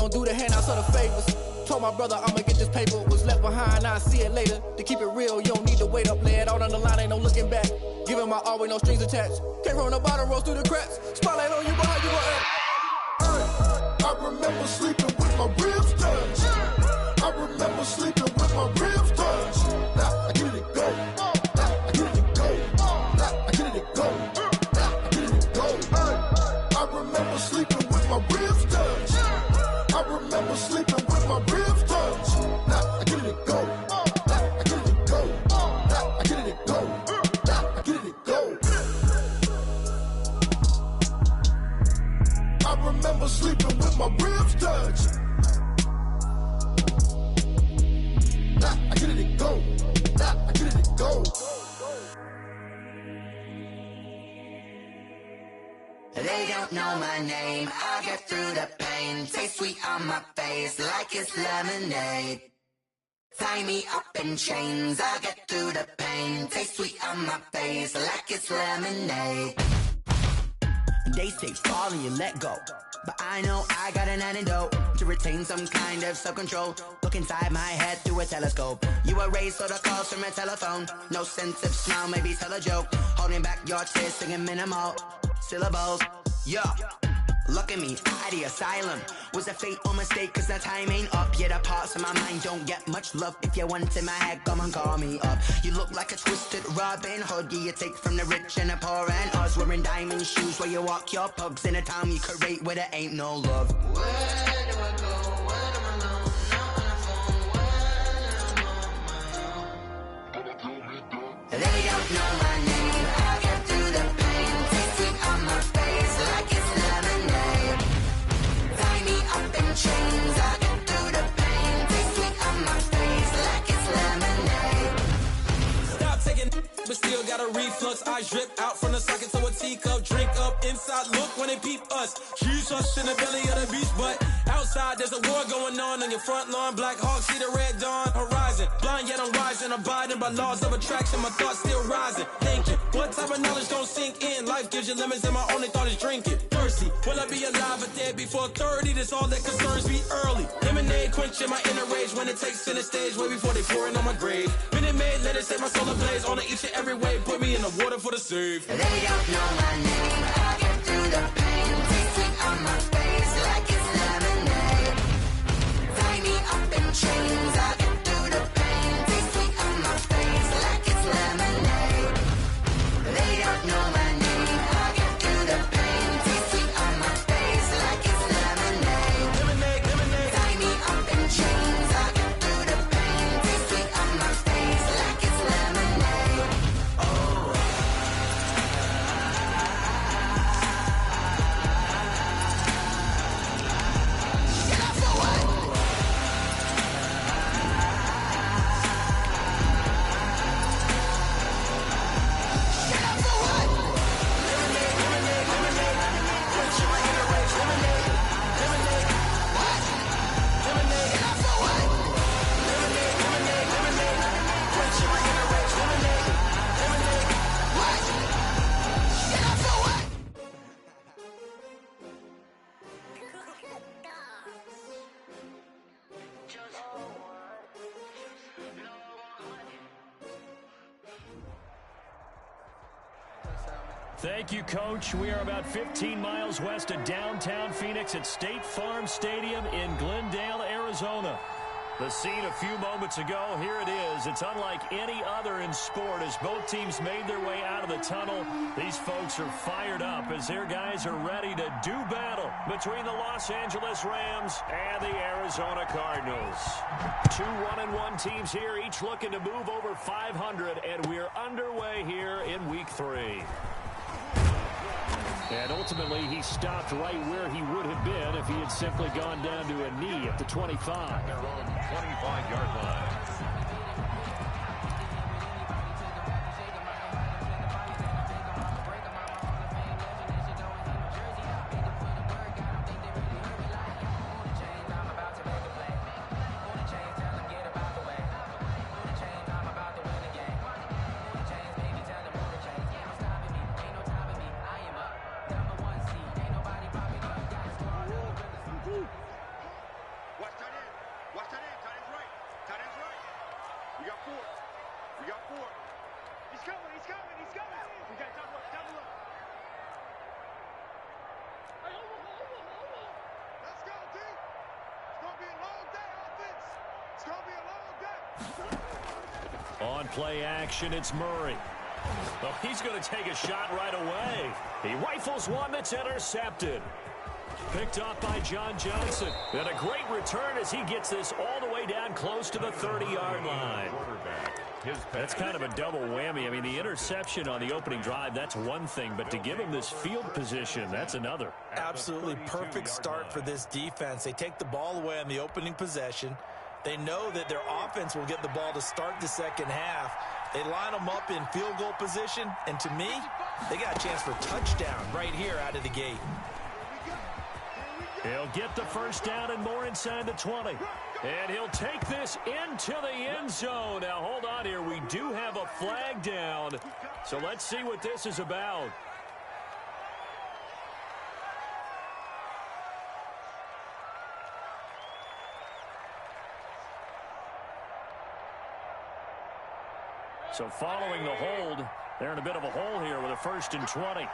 don't do the handouts or the favors. Told my brother I'ma get this paper, was left behind, I'll see it later. To keep it real, you don't need to wait up, lay it out on the line, ain't no looking back. Giving my all with no strings attached. Came from the bottom, rose through the cracks. Spotlight on you, but how you gon' act? I remember sleeping with my ribs touched. I remember sleeping with my ribs touched. Now I get it go. Now I get it go. Now I get it go. Now I get it go. I remember sleeping with my ribs touched. I remember sleeping with my ribs touched. Now I get it go. Now I get it go. Now I get it go. Now I get it go. I remember sleeping with my ribs touched. Now I get it go. Now I get it go. They don't know my name, I get through the pain. Taste sweet on my face like it's lemonade. Tie me up in chains, I get through the pain. Taste sweet on my face like it's lemonade. They say fall and you let go, but I know I got an antidote to retain some kind of self-control. Look inside my head through a telescope. You erase all the calls from a telephone. No sense of smile, maybe tell a joke. Holding back your tears, singing minimal syllables. Yeah, look at me, out the asylum. Was a fate or mistake, cause the time ain't up. Yeah, the parts of my mind don't get much love. If you want in my head, come and call me up. You look like a twisted Robin Hood. Yeah, you take from the rich and the poor and us. Wearing diamond shoes where you walk your pugs. In a town you create where there ain't no love. Where do I go? Where am I alone? Now on the phone, when am I on my own? They don't know my name, I get through the pain. Taste sweet on my face like it's lemonade. Tie me up in chains, I get through the pain. Taste sweet on my face like it's lemonade. Stop taking but still got a reflux. Eyes drip out from the socket to a teacup. Drink up inside, look when they peep us. Huge us in the belly of the beach, but outside there's a war going on your front lawn. Black Hawk see the red dawn horizon. Blind yet I'm rising, abiding by laws of attraction. My thoughts still rising, thinking what type of knowledge gon' sink in? Life gives you limits and my only thought is drinking. Thirsty, will I be alive or dead before 30? That's all that concerns me early. Lemonade quenching my inner rage when it takes center stage way before they pour it on my grave. Minute Maid, let it set my soul ablaze on each and every way. Put me in the water for the save. They don't know my name, I get through the pain. Taste sweet on my face like it's lemonade. Tie me up in chains, I get through the pain. Taste sweet on my face like it's lemonade. They don't know my name, I get through the pain. Taste sweet on my face like it's lemonade. Lemonade, lemonade. Tie me up in chains, I get through the pain. Taste sweet on my face like it's lemonade. Thank you, Coach. We are about 15 miles west of downtown Phoenix at State Farm Stadium in Glendale, Arizona. The scene a few moments ago, here it is. It's unlike any other in sport as both teams made their way out of the tunnel. These folks are fired up as their guys are ready to do battle between the Los Angeles Rams and the Arizona Cardinals. Two 1-1 teams here, each looking to move over 500, and we're underway here in Week 3. And ultimately, he stopped right where he would have been if he had simply gone down to a knee at the 25. Their own 25-yard line. We got 4. He's coming. We got double up. Let's go, D. It's going to be a long day, offense. It's going to be a long day. On play action, it's Murray. Well, he's going to take a shot right away. He rifles one that's intercepted. Picked off by John Johnson. And a great return as he gets this all the way down close to the 30-yard line. That's kind of a double whammy. I mean, the interception on the opening drive, that's one thing. But to give him this field position, that's another. Absolutely perfect start for this defense. They take the ball away on the opening possession. They know that their offense will get the ball to start the second half. They line them up in field goal position. And to me, they got a chance for touchdown right here out of the gate. He'll get the first down and more inside the 20. And he'll take this into the end zone. Now, hold on here. We do have a flag down. So let's see what this is about. So following the hold, they're in a bit of a hole here with a 1st and 20.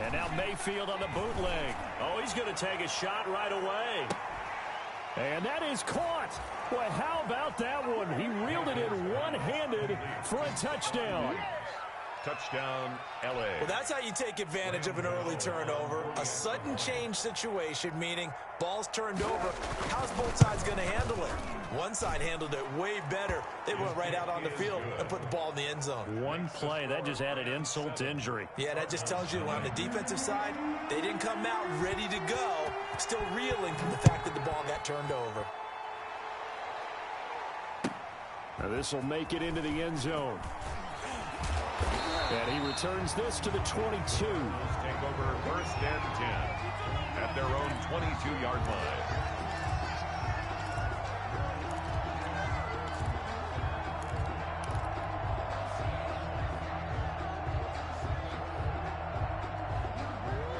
And now Mayfield on the bootleg. Oh, he's going to take a shot right away. And that is caught. Boy, how about that one? He reeled it in one-handed for a touchdown. Touchdown, L.A. Well, that's how you take advantage of an early turnover. A sudden change situation, meaning ball's turned over. How's both sides going to handle it? One side handled it way better. They went right out on the field and put the ball in the end zone. One play, that just added insult to injury. Yeah, that just tells you on the defensive side, they didn't come out ready to go, still reeling from the fact that the ball got turned over. Now this will make it into the end zone. And he returns this to the 22. Take over 1st and 10 at their own 22-yard line.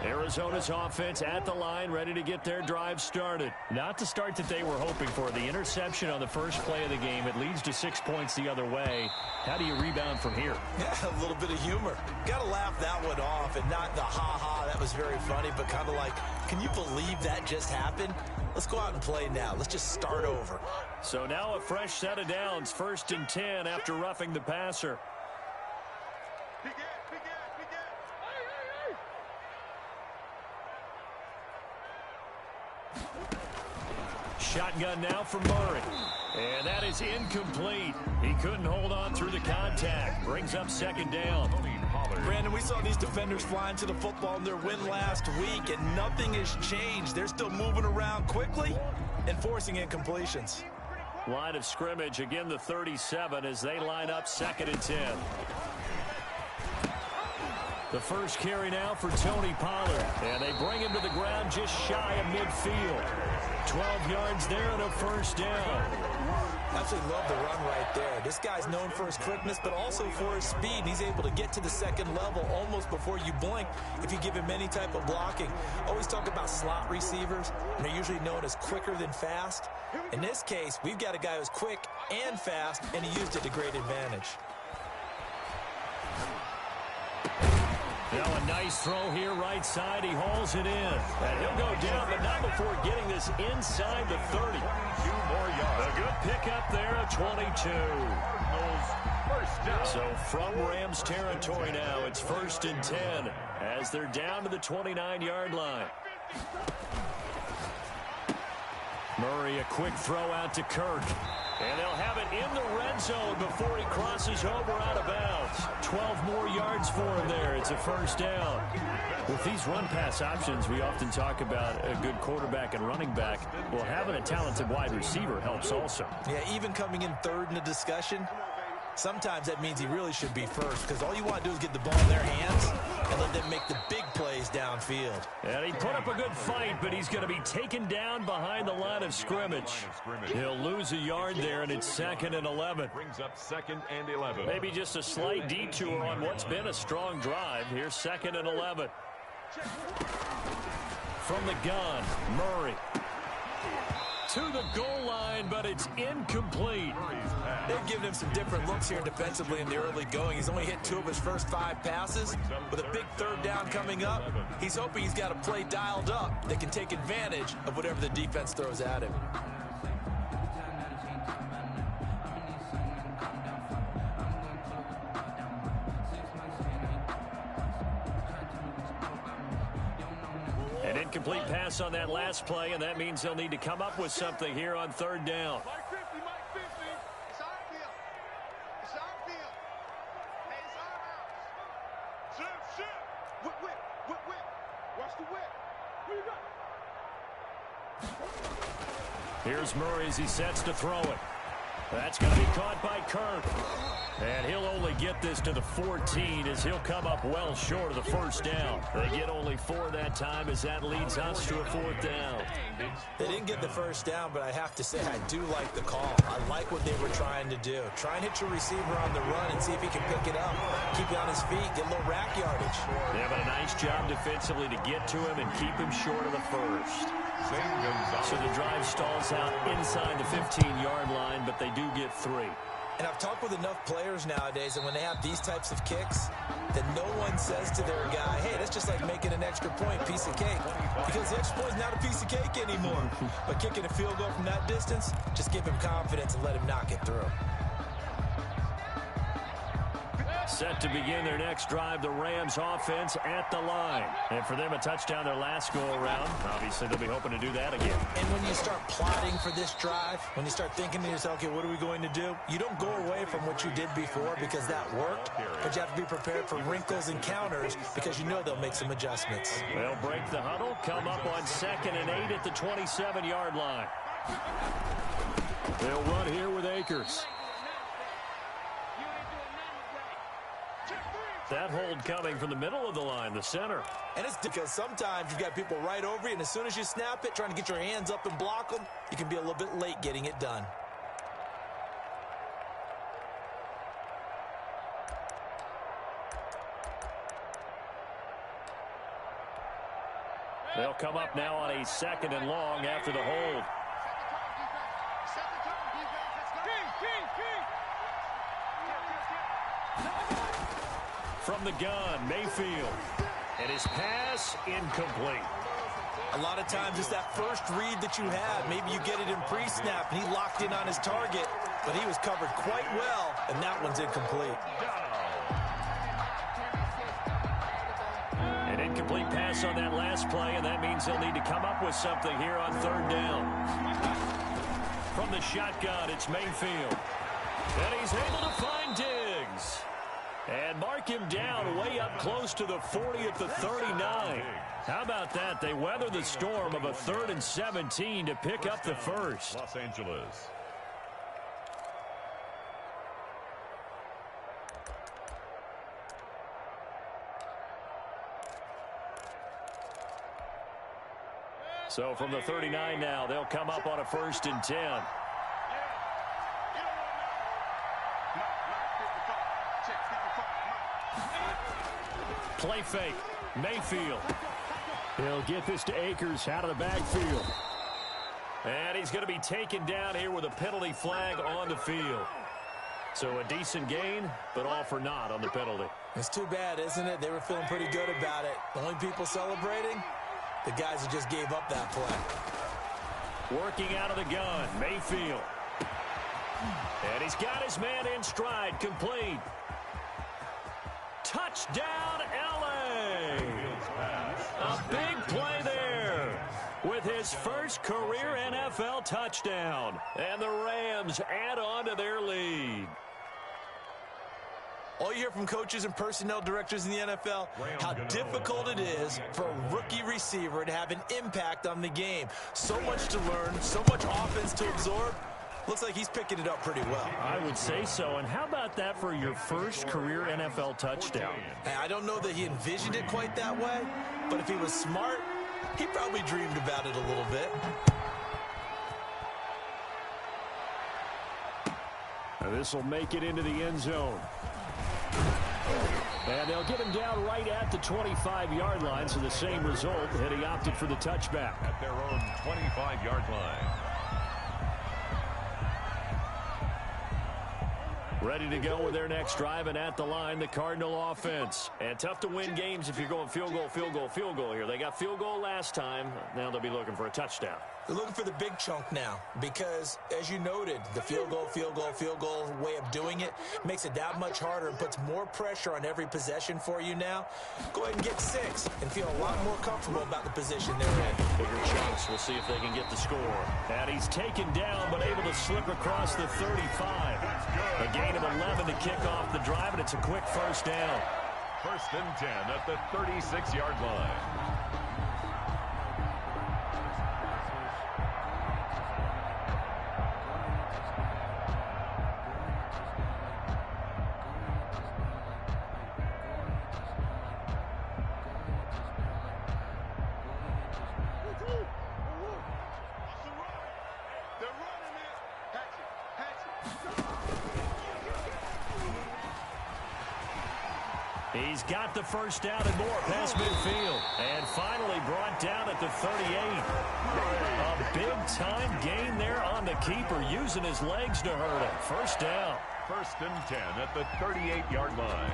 Arizona's offense at the line, ready to get their drive started. Not the start that they were hoping for. The interception on the first play of the game. It leads to 6 points the other way. How do you rebound from here? Yeah, a little bit of humor. Got to laugh that one off, and not the ha-ha, that was very funny, but kind of like, can you believe that just happened? Let's go out and play now. Let's just start over. So now a fresh set of downs. 1st and 10 after roughing the passer. Shotgun now for Murray. And that is incomplete. He couldn't hold on through the contact. Brings up 2nd down. Brandon, we saw these defenders flying to the football in their win last week, and nothing has changed. They're still moving around quickly and forcing incompletions. Line of scrimmage, again the 37 as they line up 2nd and 10. The first carry now for Tony Pollard. And they bring him to the ground just shy of midfield. 12 yards there and a 1st down. Absolutely love the run right there. This guy's known for his quickness, but also for his speed. He's able to get to the 2nd level almost before you blink if you give him any type of blocking. Always talk about slot receivers, and they're usually known as quicker than fast. In this case, we've got a guy who's quick and fast, and he used it to great advantage. Now a nice throw here right side. He hauls it in. And he'll go down, but not before getting this inside the 30. 2 more yards. A good pickup there of 22. First down. So from Rams territory now, it's 1st and 10 as they're down to the 29-yard line. Murray, a quick throw out to Kirk. And they'll have it in the red zone before he crosses over out of bounds. 12 more yards for him there. It's a 1st down. With these run-pass options, we often talk about a good quarterback and running back. Well, having a talented wide receiver helps also. Yeah, even coming in 3rd in the discussion, sometimes that means he really should be 1st, because all you want to do is get the ball in their hands and let them make the big plays downfield. And he put up a good fight, but he's going to be taken down behind the line of scrimmage. He'll lose a yard there, and it's 2nd and 11. Brings up 2nd and 11. Maybe just a slight detour on what's been a strong drive. Here's 2nd and 11. From the gun, Murray. To the goal line, but it's incomplete. They've given him some different looks here defensively in the early going. He's only hit 2 of his first 5 passes. With a big third down coming up, he's hoping he's got a play dialed up that can take advantage of whatever the defense throws at him. An incomplete pass on that last play, and that means they'll need to come up with something here on third down. Mike 50, Mike 50. It's our field. It's our field. Hey, it's our house. Shift. Whip. Watch the whip. What you got? Here's Murray as he sets to throw it. That's going to be caught by Kirk. And he'll only get this to the 14 as he'll come up well short of the first down. They get only 4 that time as that leads us to a 4th down. They didn't get the first down, but I have to say I do like the call. I like what they were trying to do. Try and hit your receiver on the run and see if he can pick it up. Keep it on his feet, get a little rack yardage. They have a nice job defensively to get to him and keep him short of the first. So the drive stalls out inside the 15-yard line, but they do get 3. And I've talked with enough players nowadays, and when they have these types of kicks, that no one says to their guy, hey, that's just like making an extra point, piece of cake. Because the extra point is not a piece of cake anymore. But kicking a field goal from that distance, just give him confidence and let him knock it through. Set to begin their next drive, the Rams offense at the line. And for them, a touchdown their last go-around. Obviously, they'll be hoping to do that again. And when you start plotting for this drive, when you start thinking to yourself, okay, what are we going to do? You don't go away from what you did before because that worked, but you have to be prepared for wrinkles and counters because you know they'll make some adjustments. They'll break the huddle, come up on 2nd and 8 at the 27-yard line. They'll run here with Akers. That hold coming from the middle of the line, the center. And it's because sometimes you've got people right over you, and as soon as you snap it, trying to get your hands up and block them, you can be a little bit late getting it done. They'll come up now on a 2nd and long after the hold. From the gun, Mayfield. And his pass incomplete. A lot of times it's that first read that you have. Maybe you get it in pre-snap, and he locked in on his target, but he was covered quite well, and that one's incomplete. An incomplete pass on that last play, and that means they'll need to come up with something here on 3rd down. From the shotgun, it's Mayfield. And he's able to find Diggs. And mark him down way up close to the 40 at the 39. How about that? They weather the storm of a 3rd and 17 to pick up the first. Los Angeles. So from the 39 now, they'll come up on a 1st and 10. Play fake. Mayfield. He'll get this to Akers out of the backfield. And he's going to be taken down here with a penalty flag on the field. So a decent gain, but all for naught on the penalty. It's too bad, isn't it? They were feeling pretty good about it. The only people celebrating, the guys who just gave up that play. Working out of the gun, Mayfield. And he's got his man in stride, complete. Touchdown, L.A. A big play there with his first career NFL touchdown. And the Rams add on to their lead. All you hear from coaches and personnel directors in the NFL, how difficult it is for a rookie receiver to have an impact on the game. So much to learn, so much offense to absorb. Looks like he's picking it up pretty well. I would say so. And how about that for your first career NFL touchdown? Hey, I don't know that he envisioned it quite that way, but if he was smart, he probably dreamed about it a little bit. This will make it into the end zone. And they'll get him down right at the 25-yard line, so the same result, and he opted for the touchback. At their own 25-yard line. Ready to go with their next drive, and at the line, the Cardinal offense. And tough to win games if you're going field goal, field goal, field goal here. They got field goal last time. Now they'll be looking for a touchdown. They're looking for the big chunk now because, as you noted, the field goal way of doing it makes it that much harder and puts more pressure on every possession for you now. Go ahead and get 6 and feel a lot more comfortable about the position they're in. Bigger chunks. We'll see if they can get the score. And he's taken down but able to slip across the 35. A gain of 11 to kick off the drive, and it's a quick first down. 1st and 10 at the 36-yard line. He's got the first down and more past midfield. And finally brought down at the 38. A big-time gain there on the keeper, using his legs to hurt him. First down. 1st and 10 at the 38-yard line.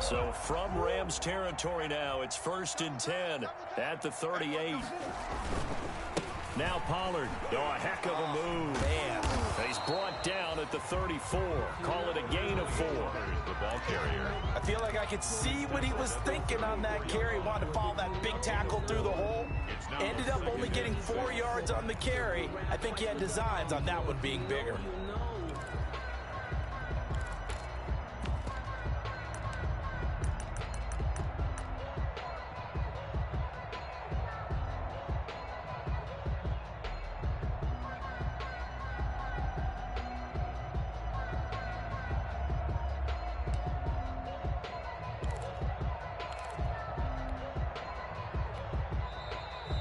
So from Rams territory now, it's 1st and 10 at the 38. Now Pollard. Oh, a heck of a move. Man. He's brought down at the 34. Call it a gain of 4. There's the ball carrier. I feel like I could see what he was thinking on that carry. Wanted to follow that big tackle through the hole. Ended up only getting 4 yards on the carry. I think he had designs on that one being bigger.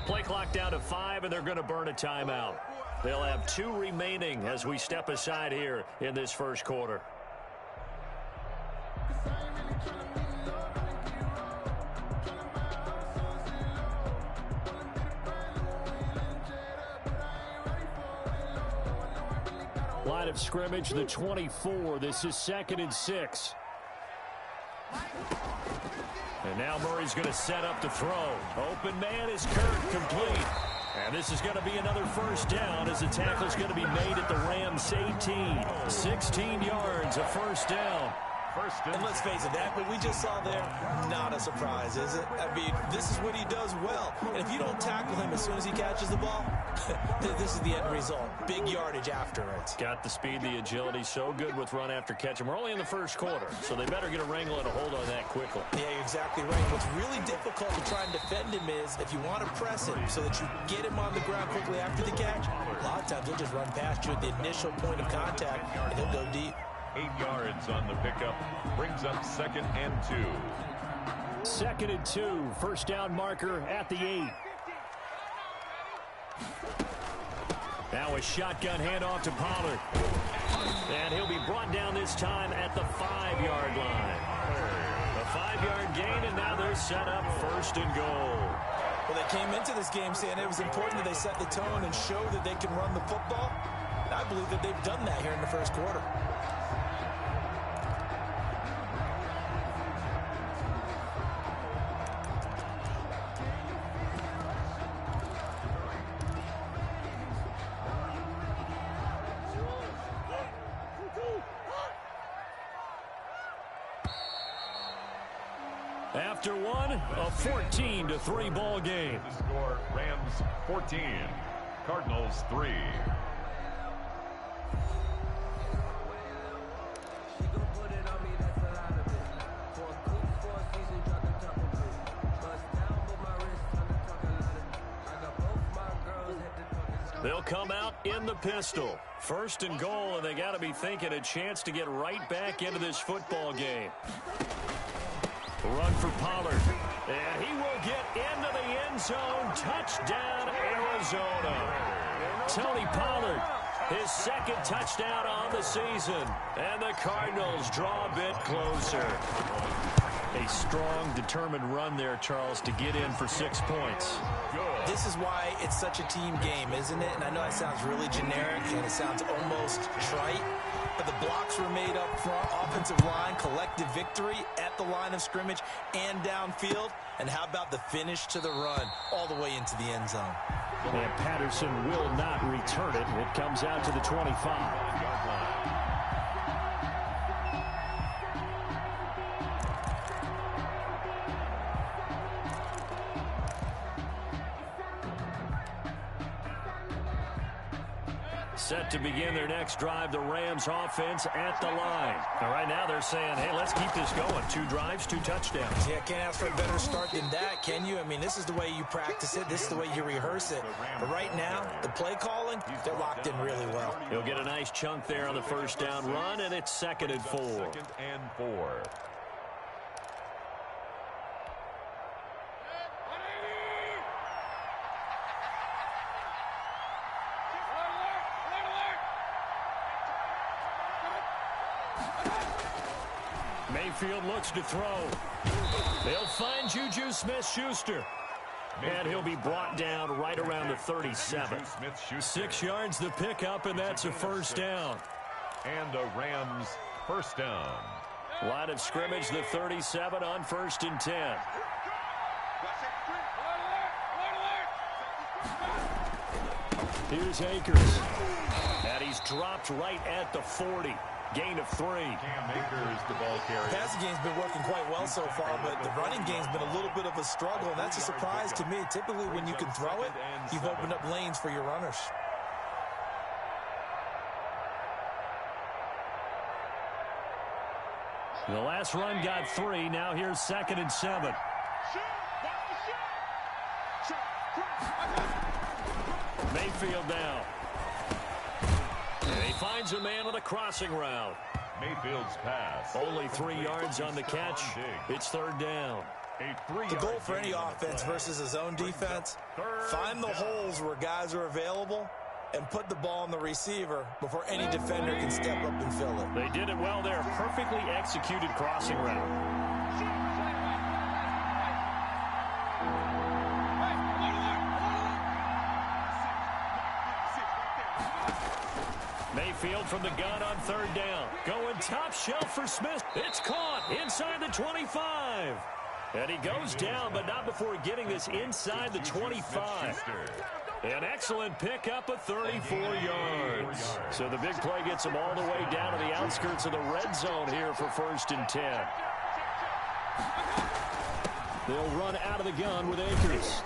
Play clock down to 5, and they're going to burn a timeout. They'll have 2 remaining as we step aside here in this first quarter. Line of scrimmage, the 24. This is 2nd and 6. And now Murray's going to set up to throw. Open man is Kirk, complete. And this is going to be another first down as the tackle's going to be made at the Rams 18. 16 yards, a first down. And let's face it, that what we just saw there, not a surprise, is it? I mean, this is what he does well. And if you don't tackle him as soon as he catches the ball, this is the end result. Big yardage after it. Got the speed, the agility, so good with run after catch. And we're only in the first quarter, so they better get a wrangle and a hold on that quickly. Yeah, you're exactly right. What's really difficult to try and defend him is if you want to press him so that you get him on the ground quickly after the catch, a lot of times he'll just run past you at the initial point of contact, and he'll go deep. 8 yards on the pickup. Brings up 2nd and 2. 2nd and 2. First down marker at the 8. Now a shotgun handoff to Pollard. And he'll be brought down this time at the 5-yard line. A 5-yard gain, and now they're set up 1st and goal. Well, they came into this game saying it was important that they set the tone and show that they can run the football. And I believe that they've done that here in the first quarter. After one, a 14-3 ball game. The score, Rams 14, Cardinals 3. They'll come out in the pistol. 1st and goal, and they got to be thinking a chance to get right back into this football game. Run for Pollard. And he will get into the end zone. Touchdown, Arizona. Tony Pollard, his second touchdown on the season. And the Cardinals draw a bit closer. A strong, determined run there, Charles, to get in for 6 points. This is why it's such a team game, isn't it? And I know that sounds really generic and it sounds almost trite, but the blocks were made up front, offensive line, collective victory at the line of scrimmage and downfield. And how about the finish to the run all the way into the end zone? And Patterson will not return it. It comes out to the 25-yard line. Set to begin their next drive, the Rams offense at the line. Now, right now they're saying, hey, let's keep this going. 2 drives, 2 touchdowns. Yeah, can't ask for a better start than that, can you? I mean, this is the way you practice it. This is the way you rehearse it. But right now, the play calling, they're locked in really well. He'll get a nice chunk there on the first down run, and it's 2nd and 4. 2nd and 4. Mayfield looks to throw. They'll find Juju Smith-Schuster. And he'll be brought down right around the 37. 6 yards the pickup, and that's a first down. And a Rams first down. Line of scrimmage, the 37 on 1st and 10. Here's Akers. And he's dropped right at the 40. Gain of 3. Cam Akers, the ball carrier. Passing game's been working quite well so far, but the running game's been a little bit of a struggle, and that's a surprise to me. Typically, when you can throw it, you've opened up lanes for your runners. The last run got 3. Now here's 2nd and 7. Mayfield down. And he finds a man on a crossing route. Mayfield's pass. Only 3 yards on the catch. It's 3rd down. The goal for any offense versus a zone defense, find the holes where guys are available and put the ball on the receiver before any defender can step up and fill it. They did it well there. Perfectly executed crossing route. Mayfield from the gun on 3rd down. Going top shelf for Smith. It's caught inside the 25. And he goes down, but not before getting this inside the 25. An excellent pickup of 34 yards. So the big play gets him all the way down to the outskirts of the red zone here for 1st and 10. They'll run out of the gun with Akers.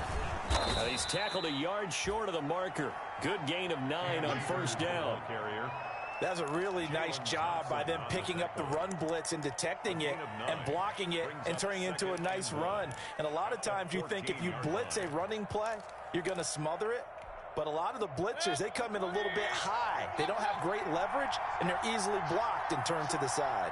Now he's tackled a yard short of the marker. Good gain of 9 on 1st down. That's a really nice job by them picking up the run blitz and detecting it and blocking it and turning it into a nice run. And a lot of times you think if you blitz a running play, you're going to smother it. But a lot of the blitzers, they come in a little bit high. They don't have great leverage, and they're easily blocked and turned to the side.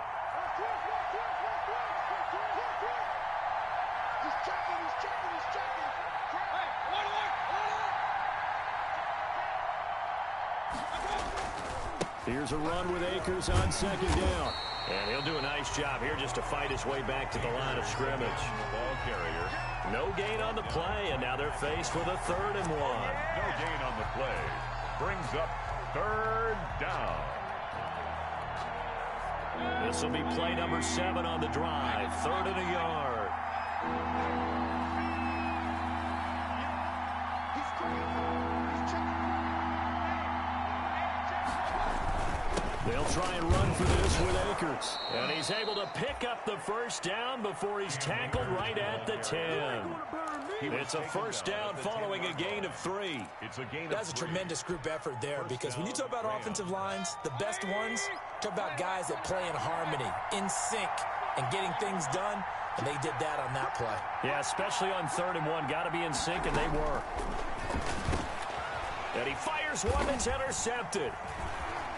Here's a run with Akers on 2nd down. And he'll do a nice job here just to fight his way back to the line of scrimmage. Ball carrier. No gain on the play, and now they're faced with a 3rd and 1. No gain on the play. Brings up 3rd down. This will be play number 7 on the drive. 3rd and a yard. They'll try and run for this with Akers. And he's able to pick up the 1st down before he's tackled right at the 10. It's a 1st down following a gain of 3. That's a tremendous group effort there, because when you talk about offensive lines, the best ones, talk about guys that play in harmony, in sync, and getting things done, and they did that on that play. Yeah, especially on 3rd and 1. Got to be in sync, and they were. And he fires one that's intercepted.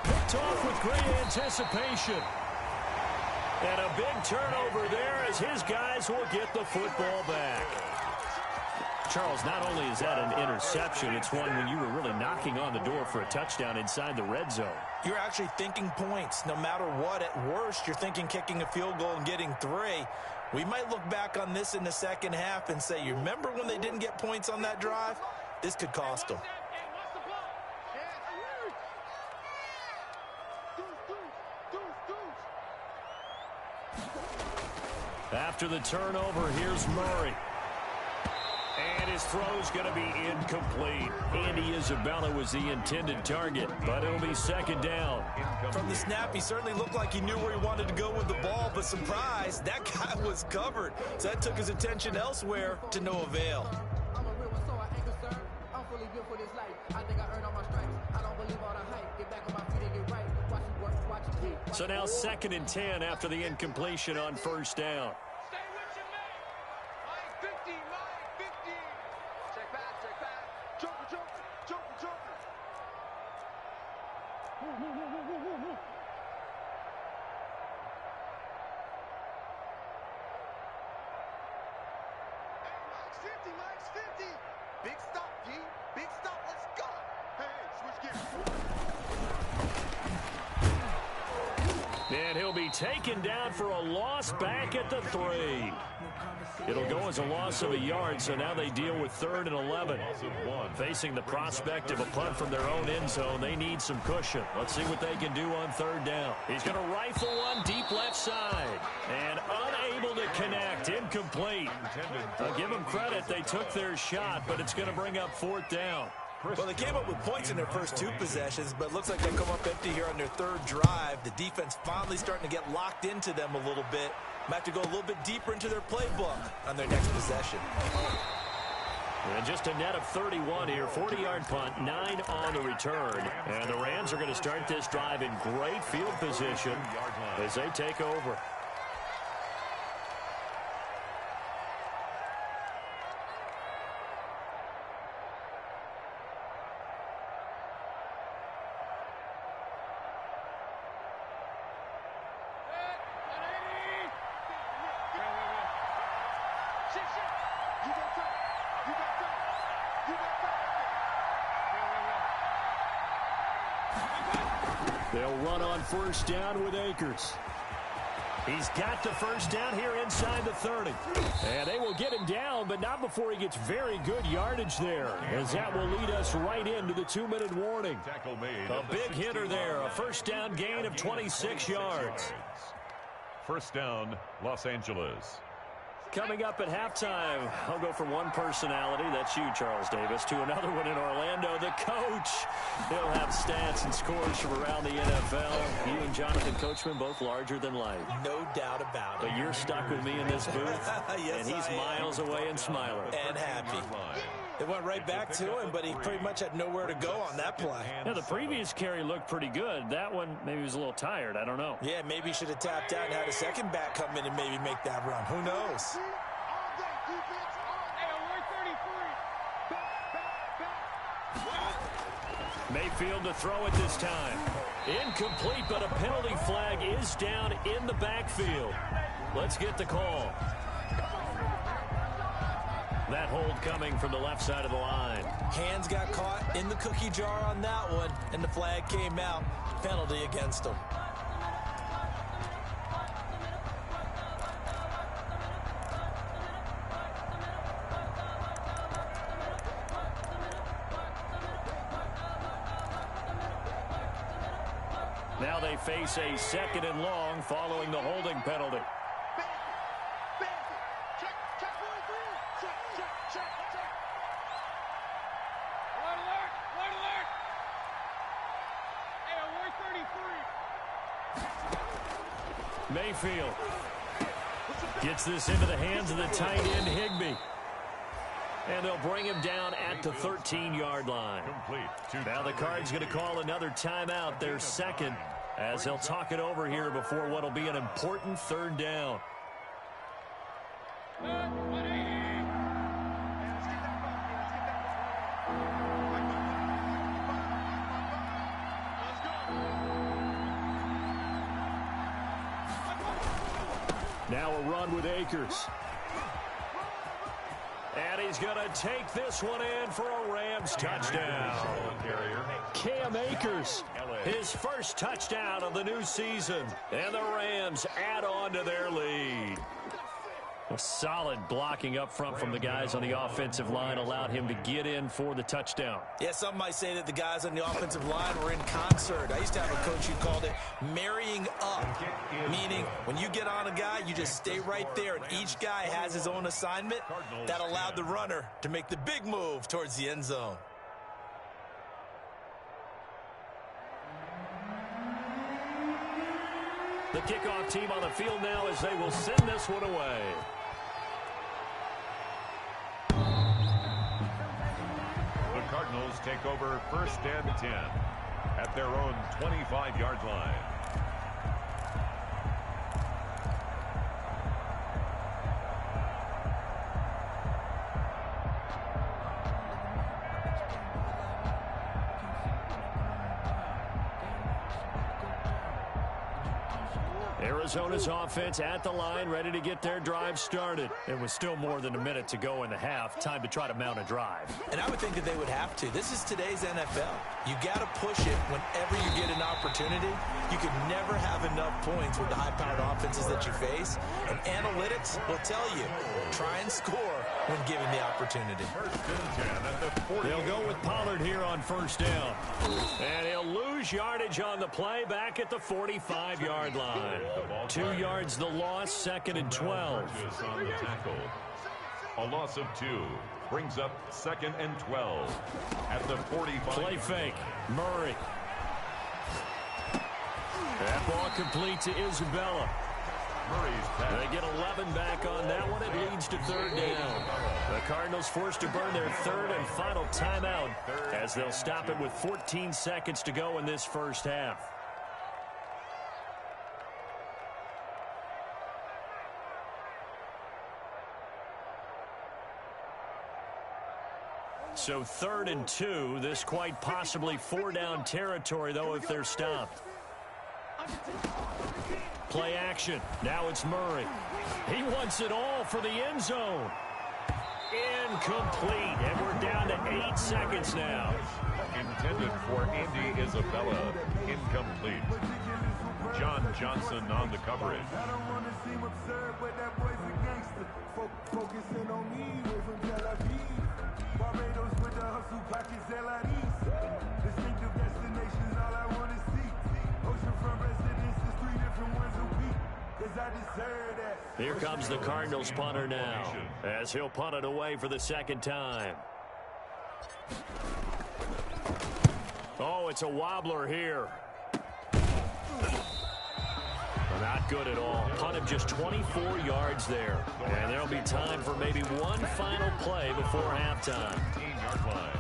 Picked off with great anticipation. And a big turnover there as his guys will get the football back. Charles, not only is that an interception, it's one when you were really knocking on the door for a touchdown inside the red zone. You're actually thinking points. No matter what, at worst, you're thinking kicking a field goal and getting 3. We might look back on this in the second half and say, you remember when they didn't get points on that drive? This could cost them. After the turnover, here's Murray. And his throw's going to be incomplete. Andy Isabella was the intended target, but it'll be second down. From the snap, he certainly looked like he knew where he wanted to go with the ball, but surprise, that guy was covered. So that took his attention elsewhere to no avail. I'm a real one, so I ain't concerned. I'm fully built for this life. I think I earned all my stripes. I don't believe all the hype. Get back on my feet and get right. Watch it work, watch it keep. So now 2nd and 10 after the incompletion on first down. Stay with your man. Line 50, line 50. Check back, check back. Joker, joker, joker, joker. Hey, Mike's 50, Mike's 50. Big stop, G. Big stop, let's go. Hey, switch gears. And he'll be taken down for a loss back at the 3. It'll go as a loss of a yard, so now they deal with 3rd and 11. Facing the prospect of a punt from their own end zone, they need some cushion. Let's see what they can do on 3rd down. He's going to rifle one deep left side. And unable to connect, incomplete. I'll give them credit, they took their shot, but it's going to bring up 4th down. Well, they came up with points in their first 2 possessions, but it looks like they come up empty here on their 3rd drive. The defense finally starting to get locked into them a little bit. Might have to go a little bit deeper into their playbook on their next possession. And just a net of 31 here, 40-yard punt, 9 on the return. And the Rams are going to start this drive in great field position as they take over. They'll run on first down with Akers. He's got the first down here inside the 30. And they will get him down, but not before he gets very good yardage there, as that will lead us right into the 2-minute warning. A big hitter there, a first down gain of 26 yards. First down, Los Angeles. Coming up at halftime, I'll go from one personality, that's you, Charles Davis, to another one in Orlando, the coach. He'll have stats and scores from around the NFL. You and Jonathan Coachman, both larger than life. No doubt about it. But you're stuck with me in this booth, yes, and he's miles away and smiling. And happy. It went right back to him, but he pretty much had nowhere to go on that play. Yeah, the previous carry looked pretty good. That one, maybe he was a little tired. I don't know. Yeah, maybe he should have tapped out and had a second back come in and maybe make that run. Who knows? Mayfield to throw it this time. Incomplete, but a penalty flag is down in the backfield. Let's get the call. That hold coming from the left side of the line. Hands got caught in the cookie jar on that one, and the flag came out. Penalty against him. Now they face a 2nd and long following the holding penalty. Mayfield gets this into the hands of the tight end, Higbee. And they'll bring him down at the 13-yard line. Now the Cards going to call another timeout, their 2nd, as they'll talk it over here before what will be an important 3rd down. Now a run with Akers. And he's going to take this one in for a Rams touchdown. Cam Akers, his first touchdown of the new season. And the Rams add on to their lead. A solid blocking up front from the guys on the offensive line allowed him to get in for the touchdown. Yeah, some might say that the guys on the offensive line were in concert. I used to have a coach who called it marrying up, meaning when you get on a guy, you just stay right there, and each guy has his own assignment. That allowed the runner to make the big move towards the end zone. The kickoff team on the field now as they will send this one away. The Cardinals take over 1st and 10 at their own 25-yard line. Arizona's offense at the line, ready to get their drive started. It was still more than a minute to go in the half. Time to try to mount a drive. And I would think that they would have to. This is today's NFL. You got to push it whenever you get an opportunity. You can never have enough points with the high-powered offenses that you face. And analytics will tell you, try and score when given the opportunity. 1st and 10 at the 40. They'll go with Pollard here on 1st down. And he'll lose yardage on the play back at the 45-yard line. 2 yards the loss, 2nd and 12. On the tackle. A loss of 2 brings up 2nd and 12 at the 45. Play fake. Murray. That ball complete to Isabella. They get 11 back on that one. It leads to 3rd down. The Cardinals forced to burn their 3rd and final timeout as they'll stop it with 14 seconds to go in this first half. So 3rd and 2. This quite possibly 4-down territory, though, if they're stopped. Play action. Now it's Murray. He wants it all for the end zone. Incomplete. And we're down to 8 seconds now. Intended for Andy Isabella. Incomplete. John Johnson on the coverage. I don't want to seem absurd, but that boy's a gangster. Focusing on me, way from Tel Aviv. Barbados with the hustle pockets, LIDs. Distinctive destinations, all I want to see. Oceanfront residences, 3 different ones a week. Cause I deserve that. Here comes the Cardinals punter now, as he'll punt it away for the 2nd time. Oh, it's a wobbler here. Not good at all. Punt him just 24 yards there. And there'll be time for maybe one final play before halftime. 15-yard line.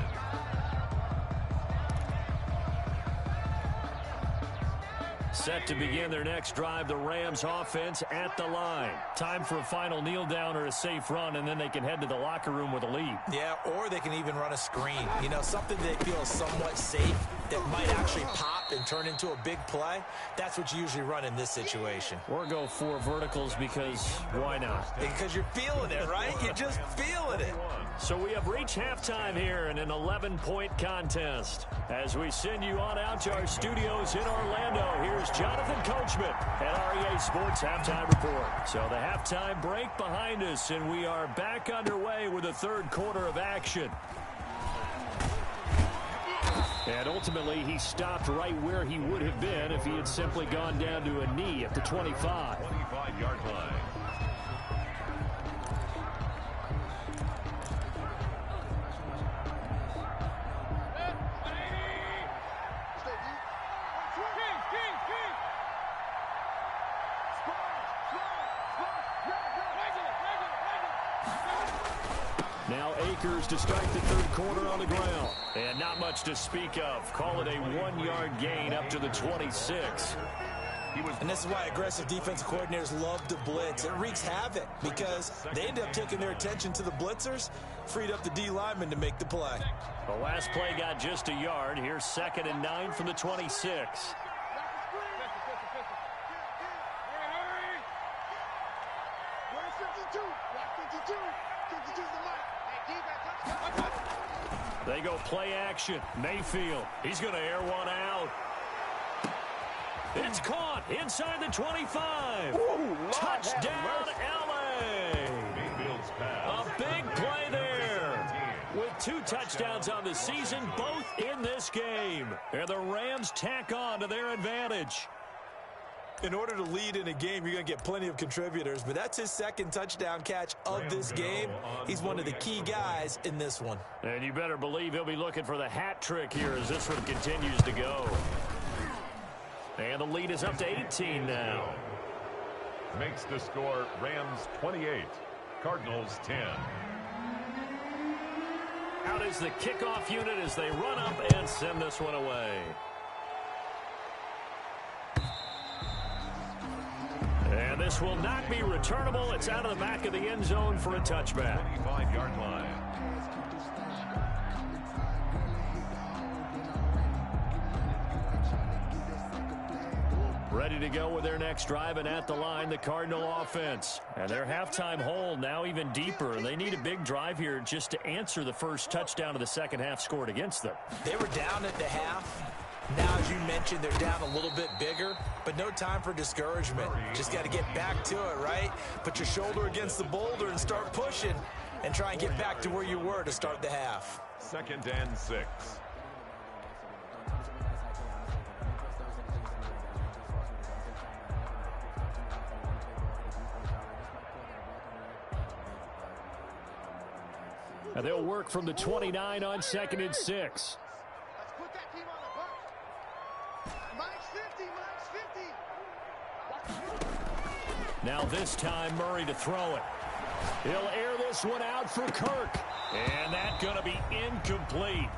Set to begin their next drive, the Rams offense at the line. Time for a final kneel down or a safe run, and then they can head to the locker room with a lead. Yeah, or they can even run a screen. You know, something they feel is somewhat safe that might actually pop and turn into a big play. That's what you usually run in this situation. Or go 4 verticals because why not? Because you're feeling it, right? You're just feeling it. So we have reached halftime here in an 11-point contest. As we send you on out to our studios in Orlando, here's Jonathan Coachman at REA Sports Halftime Report. So the halftime break behind us, and we are back underway with the 3rd quarter of action. And ultimately, he stopped right where he would have been if he had simply gone down to a knee at the 25. 25-yard line. Now Akers to start the 3rd quarter on the ground. And not much to speak of. Call it a 1-yard gain up to the 26. And this is why aggressive defensive coordinators love to blitz. It wreaks havoc because they end up taking their attention to the blitzers, freed up the D lineman to make the play. The last play got just a yard. Here's 2nd and 9 from the 26. Where's 52? 52. 52's the mic. They go play action. Mayfield, he's going to air one out. It's caught inside the 25. Ooh, Touchdown, L.A. Mayfield's pass. A big play there. With 2 touchdowns on the season, both in this game. And the Rams tack on to their advantage. In order to lead in a game, you're going to get plenty of contributors, but that's his second touchdown catch of this game. He's one of the key guys in this one. And you better believe he'll be looking for the hat trick here as this one continues to go. And the lead is up to 18 now. Makes the score Rams 28, Cardinals 10. Out is the kickoff unit as they run up and send this one away. And this will not be returnable. It's out of the back of the end zone for a touchback. 25-yard line. Ready to go with their next drive, and at the line, the Cardinal offense. And their halftime hole now even deeper. They need a big drive here just to answer the first touchdown of the second half scored against them. They were down at the half. Now, as you mentioned, they're down a little bit bigger, but no time for discouragement. Just got to get back to it, right? Put your shoulder against the boulder and start pushing and try and get back to where you were to start the half. 2nd and 6. And they'll work from the 29 on 2nd and 6. Let's put that team on the bus. Mike's 50, Mike's 50. Now this time, Murray to throw it. He'll air this one out for Kirk. And that's going to be incomplete.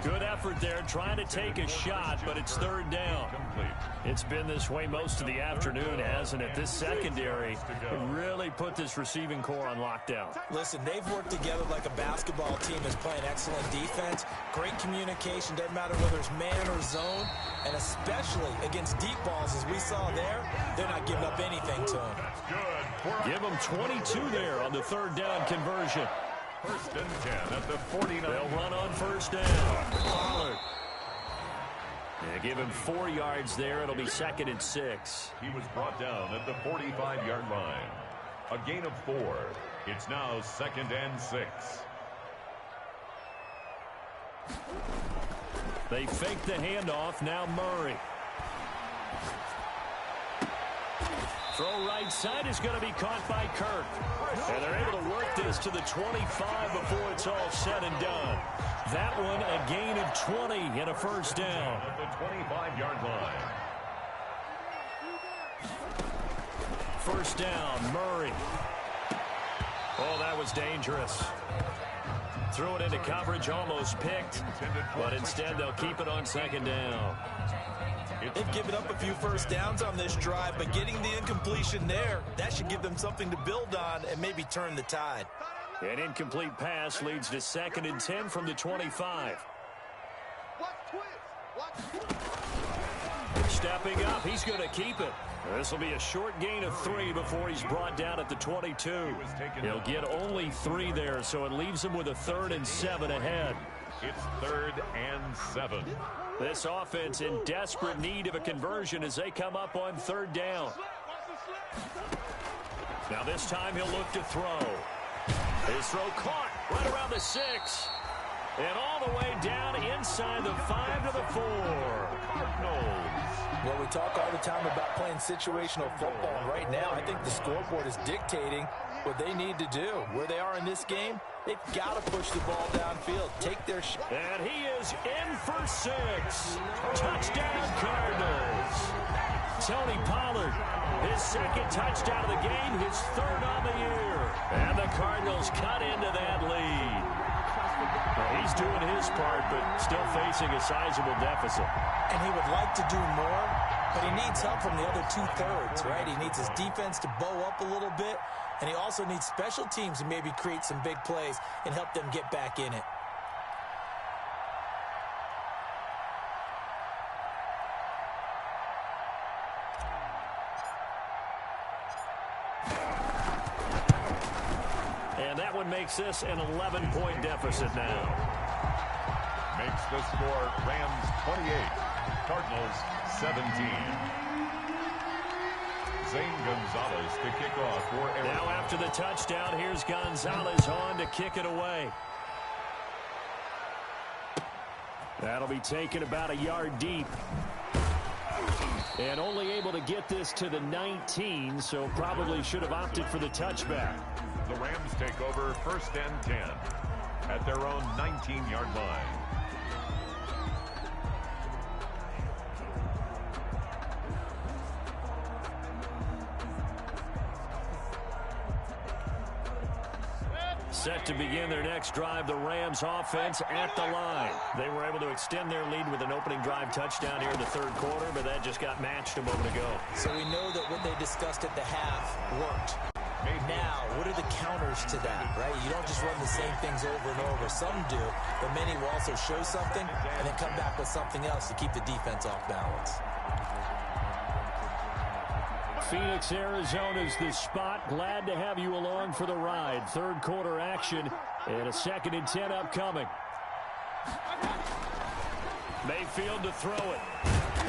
Good effort there, trying to take a shot, but it's 3rd down. It's been this way most of the afternoon, hasn't it? This secondary really put this receiving core on lockdown. Listen, they've worked together like a basketball team is playing excellent defense. Great communication, doesn't matter whether it's man or zone, and especially against deep balls, as we saw there, they're not giving up anything to them. Give them 22 there on the 3rd down conversion. 1st and 10 at the 49. They'll run on 1st down. Pollard. Yeah, give him 4 yards there. It'll be 2nd and 6. He was brought down at the 45-yard line. A gain of 4. It's now 2nd and 6. They fake the handoff. Now Murray. Throw right side is going to be caught by Kirk. And they're able to work this to the 25 before it's all said and done. That one a gain of 20 and a 1st down. At the 25-yard line. 1st down, Murray. Oh, that was dangerous. Threw it into coverage, almost picked. But instead they'll keep it on 2nd down. They've given up a few 1st downs on this drive, but getting the incompletion there, that should give them something to build on and maybe turn the tide. An incomplete pass leads to 2nd and 10 from the 25. Stepping up, he's going to keep it. This will be a short gain of 3 before he's brought down at the 22. He'll get only 3 there, so it leaves him with a 3rd and 7 ahead. It's 3rd and 7. This offense in desperate need of a conversion as they come up on 3rd down. Now this time he'll look to throw. His throw caught right around the 6. And all the way down inside the 5 to the 4. Cardinals. Well, we talk all the time about playing situational football. And right now, I think the scoreboard is dictating what they need to do. Where they are in this game, they've got to push the ball downfield, take their shot. And he is in for 6. Touchdown, Cardinals. Tony Pollard, his 2nd touchdown of the game, his 3rd on the year. And the Cardinals cut into that lead. Well, he's doing his part, but still facing a sizable deficit. And he would like to do more, but he needs help from the other 2/3, right? He needs his defense to bow up a little bit, and he also needs special teams to maybe create some big plays and help them get back in it. And that one makes this an 11-point deficit now. Makes the score Rams 28, Cardinals 17. Zane Gonzalez to kick off for Arizona. Now after the touchdown, here's Gonzalez on to kick it away. That'll be taken about a yard deep. And only able to get this to the 19, so probably should have opted for the touchback. The Rams take over 1st and 10 at their own 19-yard line. Set to begin their next drive, the Rams offense at the line. They were able to extend their lead with an opening drive touchdown here in the third quarter, but that just got matched a moment ago. So we know that what they discussed at the half worked. Now, what are the counters to that, right? You don't just run the same things over and over. Some do, but many will also show something and then come back with something else to keep the defense off balance. Phoenix, Arizona's the spot. Glad to have you along for the ride. Third quarter action and a 2nd and 10 upcoming. Mayfield to throw it.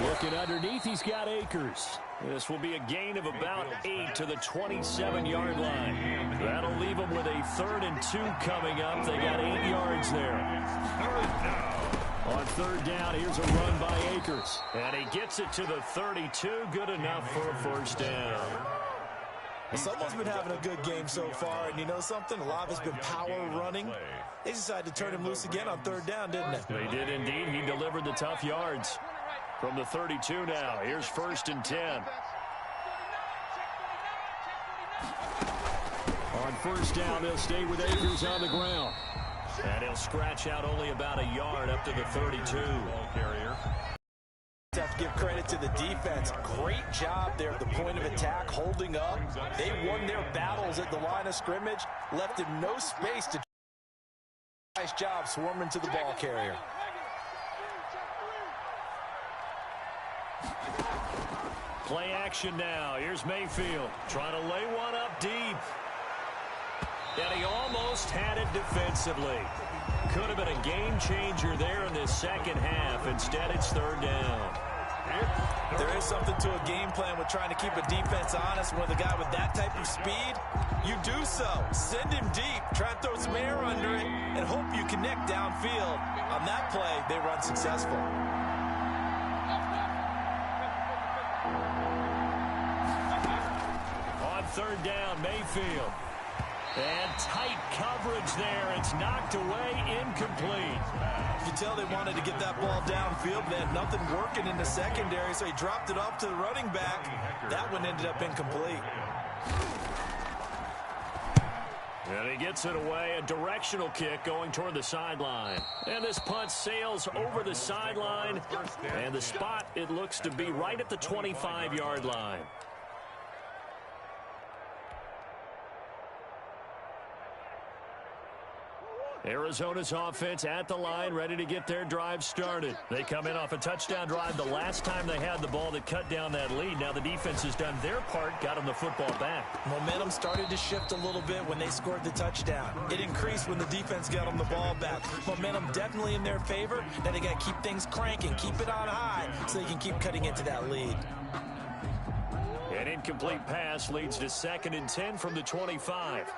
Looking underneath, he's got Akers. This will be a gain of about 8 to the 27-yard line. That'll leave them with a 3rd and 2 coming up. They got 8 yards there. On 3rd down, here's a run by Akers. And he gets it to the 32. Good enough for a 1st down. Well, someone's been having a good game so far, and you know something? A lot of it's been power running. They decided to turn him loose again on 3rd down, didn't they? They did indeed. He delivered the tough yards. From the 32 now, here's 1st and 10. On 1st down, they'll stay with Akers on the ground. And he'll scratch out only about a yard up to the 32. Ball carrier. Have to give credit to the defense. Great job there at the point of attack, holding up. They won their battles at the line of scrimmage, left him no space to. Nice job swarming to the ball carrier. Play action now. Here's Mayfield trying to lay one up deep. And he almost had it defensively. Could have been a game changer there in this second half. Instead, it's 3rd down. There is something to a game plan with trying to keep a defense honest. With a guy with that type of speed, you do so. Send him deep. Try and throw some air under it and hope you connect downfield. On that play, they run successful. On 3rd down, Mayfield. And tight coverage there. It's knocked away, incomplete. You can tell they wanted to get that ball downfield. They had nothing working in the secondary, so he dropped it off to the running back. That one ended up incomplete. And he gets it away. A directional kick going toward the sideline. And this punt sails over the sideline. And the spot, it looks to be right at the 25-yard line. Arizona's offense at the line, ready to get their drive started. They come in off a touchdown drive the last time they had the ball that cut down that lead. Now the defense has done their part, got them the football back. Momentum started to shift a little bit when they scored the touchdown. It increased when the defense got them the ball back. Momentum definitely in their favor. Now they got to keep things cranking, keep it on high so they can keep cutting into that lead. An incomplete pass leads to 2nd and 10 from the 25.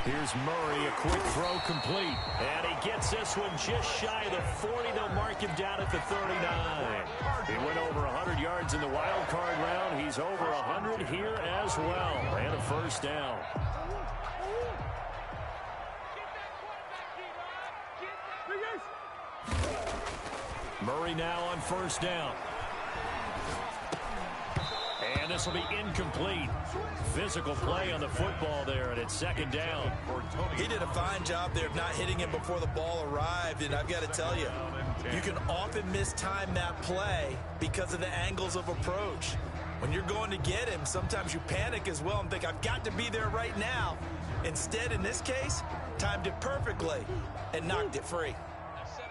Here's Murray, a quick throw complete. And he gets this one just shy of the 40. They'll mark him down at the 39. He went over 100 yards in the wild card round. He's over 100 here as well. And a 1st down. Murray now on 1st down. And this will be incomplete. Physical play on the football there, and it's 2nd down. He did a fine job there of not hitting him before the ball arrived, and I've got to tell you, you can often mistime that play because of the angles of approach. When you're going to get him, sometimes you panic as well and think, I've got to be there right now. Instead, in this case, timed it perfectly and knocked it free.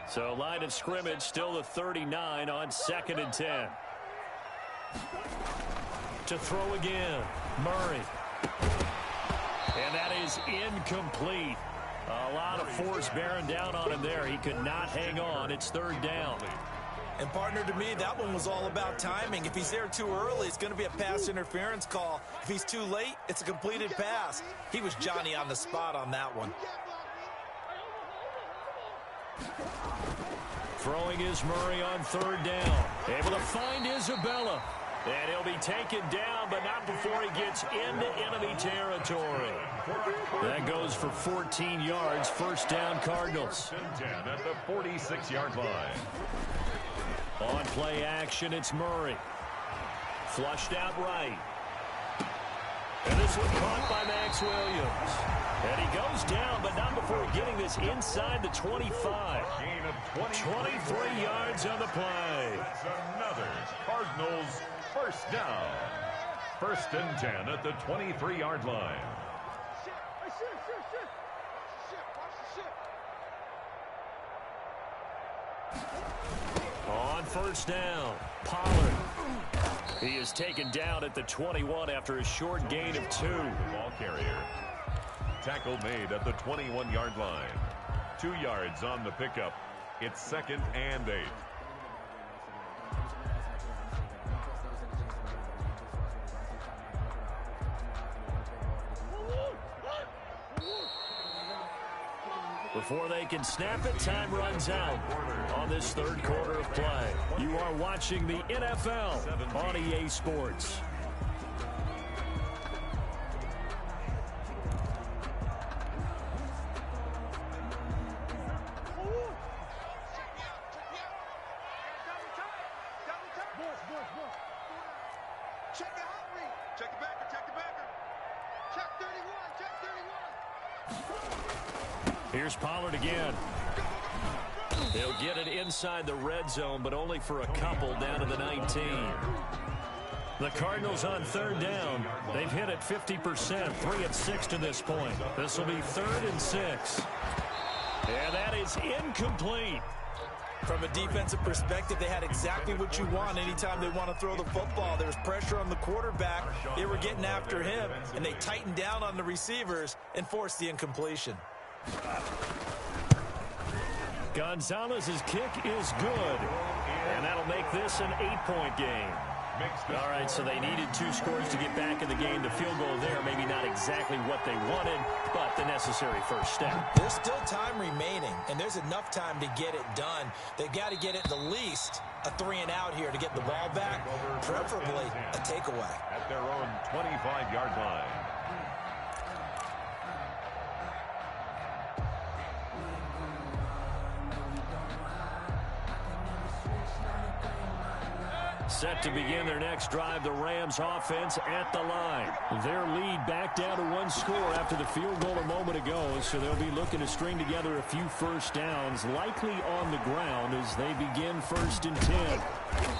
So line of scrimmage still the 39 on 2nd and 10. To throw again. Murray. And that is incomplete. A lot of force bearing down on him there. He could not hang on. It's third down. And partner, to me, that one was all about timing. If he's there too early, it's going to be a pass interference call. If he's too late, it's a completed pass. He was Johnny on the spot on that one. Throwing is Murray on third down. Able to find Isabella. And he'll be taken down, but not before he gets into enemy territory. That goes for 14 yards. First down, Cardinals. 10 at the 46-yard line. On play action, it's Murray. Flushed out right. And this one caught by Max Williams. And he goes down, but not before getting this inside the 25. Gain of 23 yards on the play. That's another Cardinals first down. First and 10 at the 23-yard line. On first down, Pollard. He is taken down at the 21 after a short gain of 2. Ball carrier. Tackle made at the 21-yard line. 2 yards on the pickup. It's second and 8. Before they can snap it, time runs out on this third quarter of play. You are watching the NFL on EA Sports. Check the hot read. Check the backer. Check the backer. Check 31. Check 31. Here's Pollard again. They'll get it inside the red zone, but only for a couple down to the 19. The Cardinals on third down. They've hit it 50%, 3 of 6 to this point. This will be 3rd and 6. And that is incomplete. From a defensive perspective, they had exactly what you want anytime they want to throw the football. There was pressure on the quarterback. They were getting after him, and they tightened down on the receivers and forced the incompletion. Gonzalez's kick is good, and that'll make this an 8-point game. All right, so they needed 2 scores to get back in the game. The field goal there, maybe not exactly what they wanted, but the necessary first step. There's still time remaining, and there's enough time to get it done. They've got to get at the least a 3-and-out here to get the ball back, preferably a takeaway. At their own 25-yard line. Set to begin their next drive, the Rams offense at the line. Their lead back down to 1 score after the field goal a moment ago, so they'll be looking to string together a few first downs, likely on the ground as they begin 1st and 10.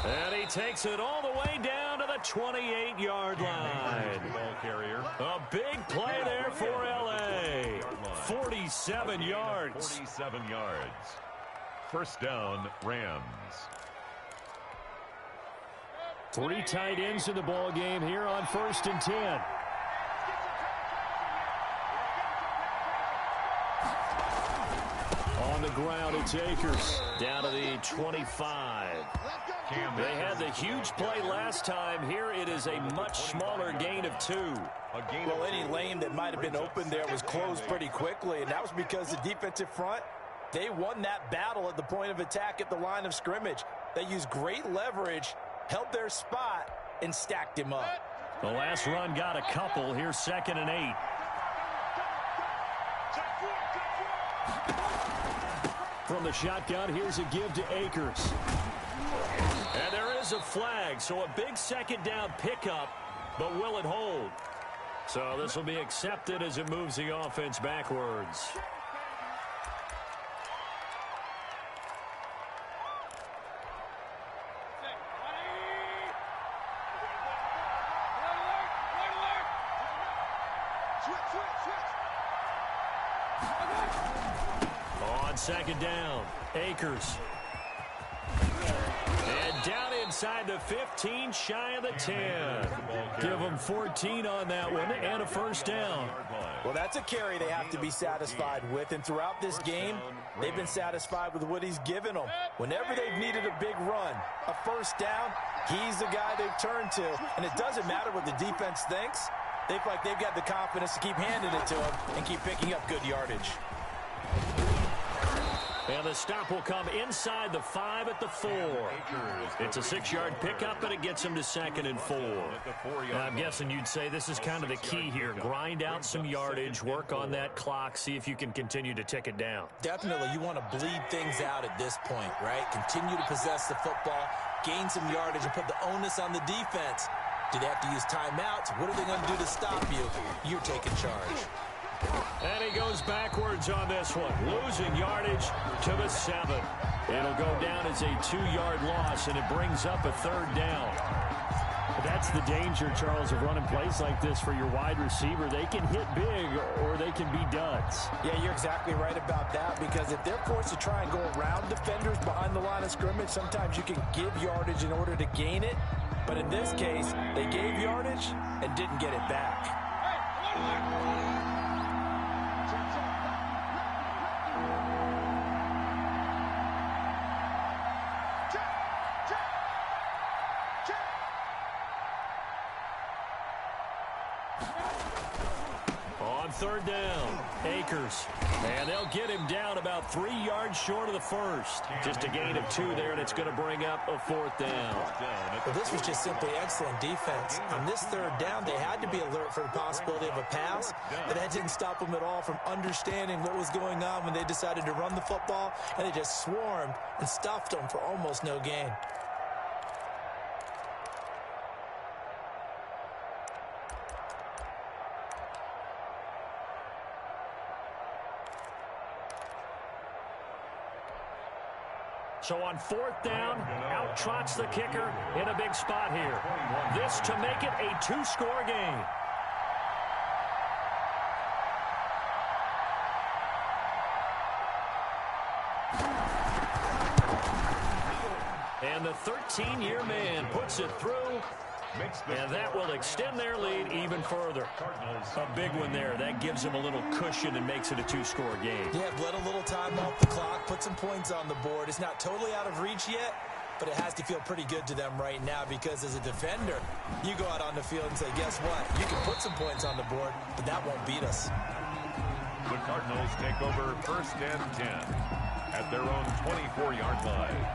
And he takes it all the way down to the 28-yard line. Ball carrier. A big play there for L.A. 47 yards. 47 yards. First down, Rams. 3 tight ends in the ball game here on 1st and 10. On the ground, it's Akers down to the 25. They had the huge play last time. Here it is a much smaller gain of 2. Well, any lane that might have been open there was closed pretty quickly, and that was because the defensive front, they won that battle at the point of attack at the line of scrimmage. They used great leverage, held their spot, and stacked him up. The last run got a couple. Here's 2nd and 8. From the shotgun, here's a give to Akers. And there is a flag, so a big 2nd down pickup, but will it hold? So this will be accepted as it moves the offense backwards. On 2nd down, Akers. And down inside the 15, shy of the 10. Give them 14 on that one and a first down. Well, that's a carry they have to be satisfied with, and throughout this game, they've been satisfied with what he's given them. Whenever they've needed a big run, a first down, he's the guy they've turned to, and it doesn't matter what the defense thinks. They feel like they've got the confidence to keep handing it to him and keep picking up good yardage. And the stop will come inside the 5 at the 4. It's a 6-yard pickup, and it gets him to 2nd and 4. Now, I'm guessing you'd say this is kind of the key here. Grind out some yardage, work on that clock, see if you can continue to tick it down. Definitely, you want to bleed things out at this point, right? Continue to possess the football, gain some yardage, and put the onus on the defense. Do they have to use timeouts? What are they going to do to stop you? You're taking charge. And he goes backwards on this one, losing yardage to the 7. It'll go down as a 2-yard loss, and it brings up a 3rd down. That's the danger, Charles, of running plays like this for your wide receiver. They can hit big or they can be duds. Yeah, you're exactly right about that, because if they're forced to try and go around defenders behind the line of scrimmage, sometimes you can give yardage in order to gain it. But in this case, they gave yardage and didn't get it back. On 3rd down, Akers. And they'll get him down about 3 yards short of the first. Just a gain of 2 there, and it's going to bring up a 4th down. Well, this was just simply excellent defense. On this 3rd down, they had to be alert for the possibility of a pass, but that didn't stop them at all from understanding what was going on when they decided to run the football, and they just swarmed and stuffed them for almost no gain. So on 4th down, out trots the kicker in a big spot here. This to make it a 2-score game. And the 13-year man puts it through. And that will extend their lead even further. A big one there. That gives them a little cushion and makes it a 2-score game. Yeah, let a little time off the clock, put some points on the board. It's not totally out of reach yet, but it has to feel pretty good to them right now, because as a defender, you go out on the field and say, guess what? You can put some points on the board, but that won't beat us. The Cardinals take over 1st and 10 at their own 24-yard line.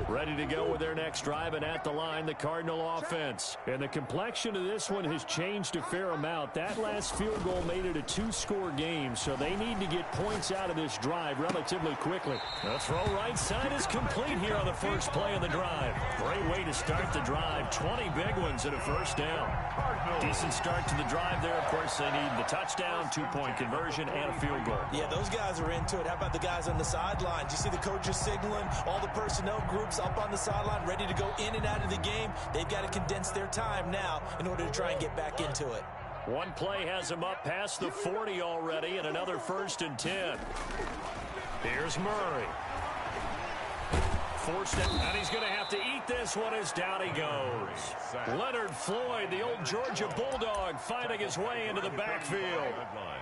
Ready to go with their next drive, and at the line, the Cardinal offense. And the complexion of this one has changed a fair amount. That last field goal made it a 2-score game, so they need to get points out of this drive relatively quickly. The throw right side is complete here on the first play of the drive. Great way to start the drive. 20 big ones and a first down. Decent start to the drive there. Of course, they need the touchdown, 2-point conversion, and a field goal. Yeah, those guys are into it. How about the guys on the sidelines? You see the coaches signaling, all the personnel groups up on the sideline, ready to go in and out of the game. They've got to condense their time now in order to try and get back into it. One play has them up past the 40 already, and another 1st and 10. Here's Murray. Forced it, and he's going to have to eat this one as down he goes. Leonard Floyd, the old Georgia Bulldog, fighting his way into the backfield.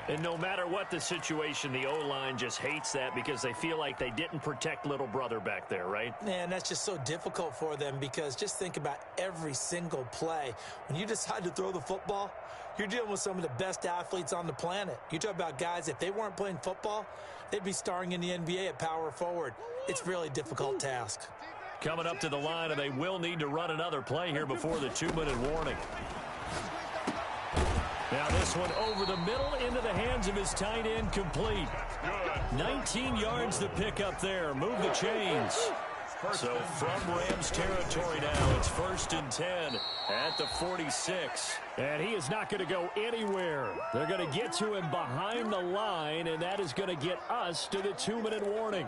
And no matter what the situation, the O-line just hates that because they feel like they didn't protect little brother back there, right? Man, that's just so difficult for them, because just think about every single play. When you decide to throw the football, you're dealing with some of the best athletes on the planet. You talk about guys, if they weren't playing football, they'd be starring in the NBA at power forward. It's a really difficult task. Coming up to the line, and they will need to run another play here before the 2-minute warning. Now this one over the middle into the hands of his tight end, complete. 19 yards the pickup there. Move the chains. So from Rams territory now, it's 1st and 10 at the 46. And he is not going to go anywhere. They're going to get to him behind the line, and that is going to get us to the 2-minute warning.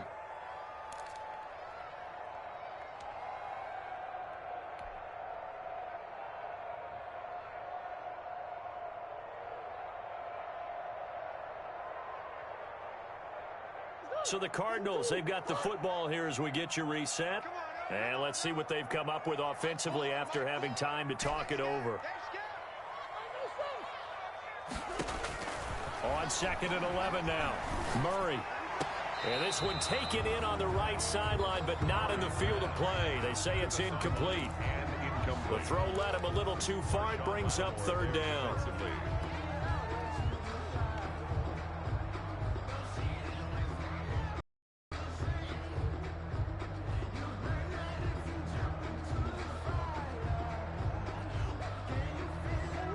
So the Cardinals, they've got the football here as we get you reset. And let's see what they've come up with offensively after having time to talk it over. On 2nd and 11 now. Murray. And this one taken in on the right sideline, but not in the field of play. They say it's incomplete. The throw led him a little too far. It brings up 3rd down.